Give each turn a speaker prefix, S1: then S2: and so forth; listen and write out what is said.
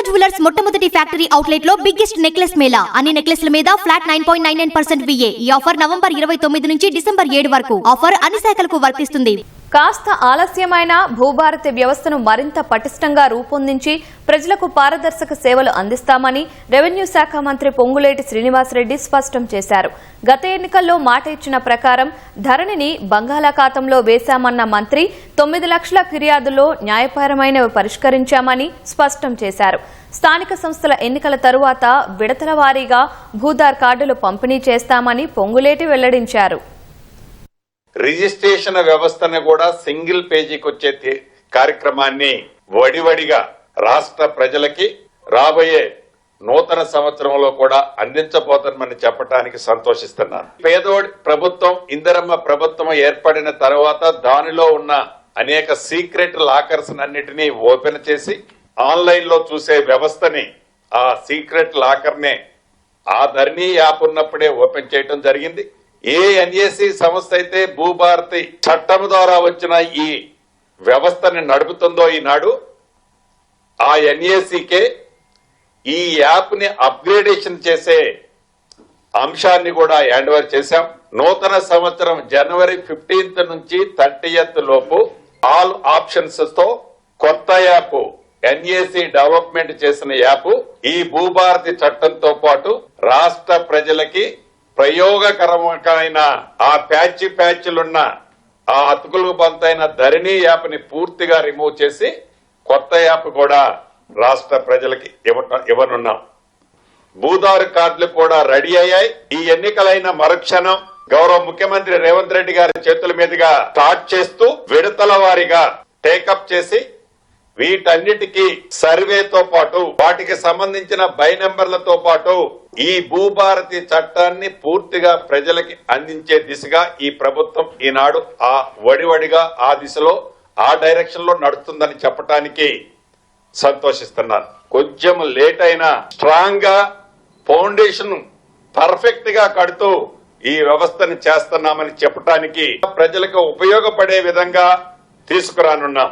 S1: Jewellers మొట్టమొదటి factory outlet లో biggest necklace Mela. అన్ని నెక్లెస్ల మీద ఫ్లాట్ 9.99% VA. ఈ ఆఫర్ నవంబర్ 29 నుంచి డిసెంబర్ 7 వరకు. ఆఫర్ అన్ని శాఖలకు వర్తిస్తుంది.
S2: కాస్త ఆలస్యమైన భూభారతి వ్యవస్థను మరింత పటిష్టంగా రూపొందించి ప్రజలకు పారదర్శక సేవలు అందిస్తామని రెవెన్యూ శాఖ మంత్రి పొంగులేటి శ్రీనివాసరెడ్డి స్పష్టం చేశారు. గత ఎన్నికల్లో మాట ఇచ్చిన ప్రకారం ధరణిని బంగాళాఖాతంలో వేశామన్న మంత్రి 9 లక్షల ఫిర్యాదుల్లో న్యాయపరమైనవి పరిష్కరించామని స్పష్టం చేశారు. స్థానిక సంస్థల ఎన్నికల తరువాత విడతల వారీగా భూదార్ కార్డులు పంపిణీ చేస్తామని పొంగులేటి వెల్లడించారు.
S3: రిజిస్ట్రేషన్ వ్యవస్థను కూడా సింగిల్ పేజీకి వచ్చే కార్యక్రమాన్ని వడివడిగా రాష్ట్ర ప్రజలకి రాబోయే నూతన సంవత్సరంలో కూడా అందించబోతామని చెప్పడానికి సంతోషిస్తున్నాను. పేదోడి ప్రభుత్వం ఇందిరమ్మ ప్రభుత్వం ఏర్పడిన తర్వాత దానిలో ఉన్న అనేక సీక్రెట్ లాకర్స్ అన్నిటినీ ఓపెన్ చేసి ఆన్లైన్ లో చూసే వ్యవస్థని ఆ సీక్రెట్ లాకర్ నే ఆ ధరణి యాప్ ఉన్నప్పుడే ఓపెన్ చేయడం జరిగింది. ఏ ఎన్ఏసి సంస్థ అయితే భూభారతి చట్టం ద్వారా వచ్చిన ఈ వ్యవస్థని నడుపుతుందో ఈనాడు ఆ ఎన్ఏసికే ఈ యాప్ ని అప్గ్రేడేషన్ చేసే అంశాన్ని కూడా హ్యాండ్ ఓవర్ చేశాం. నూతన సంవత్సరం జనవరి 15 నుంచి 30th లోపు ఆల్ ఆప్షన్స్ తో కొత్త యాప్ ఎన్ఏసి డెవలప్మెంట్ చేసిన యాప్ ఈ భూభారతి చట్టంతో పాటు రాష్ట్ర ప్రజలకి ప్రయోగకరమైన ఆ ప్యాచ్లున్న ఆ అతుకులు బంతైన ధరణి యాప్ ని పూర్తిగా రిమూవ్ చేసి కొత్త యాప్ కూడా రాష్ట్ర ప్రజలకి ఇవ్వనున్నాం. భూదారు కార్డులు కూడా రెడీ అయ్యాయి. ఈ ఎన్నికలైన మరుక్షణం గౌరవ ముఖ్యమంత్రి రేవంత్ రెడ్డి గారి చేతుల మీదుగా స్టార్ట్ చేస్తూ విడతల వారీగా టేకప్ చేసి వీటన్నిటికీ సర్వేతో పాటు వాటికి సంబంధించిన బై నెంబర్లతో పాటు ఈ భూభారతి చట్టాన్ని పూర్తిగా ప్రజలకి అందించే దిశగా ఈ ప్రభుత్వం ఈనాడు ఆ వడివడిగా ఆ దిశలో ఆ డైరెక్షన్ లో నడుస్తుందని చెప్పడానికి సంతోషిస్తున్నాను. కొంచెం లేట్ అయినా స్ట్రాంగ్ గా ఫౌండేషన్ పర్ఫెక్ట్ గా కడుతూ ఈ వ్యవస్థను చేస్తున్నామని చెప్పడానికి ప్రజలకు ఉపయోగపడే విధంగా తీసుకురానున్నాం.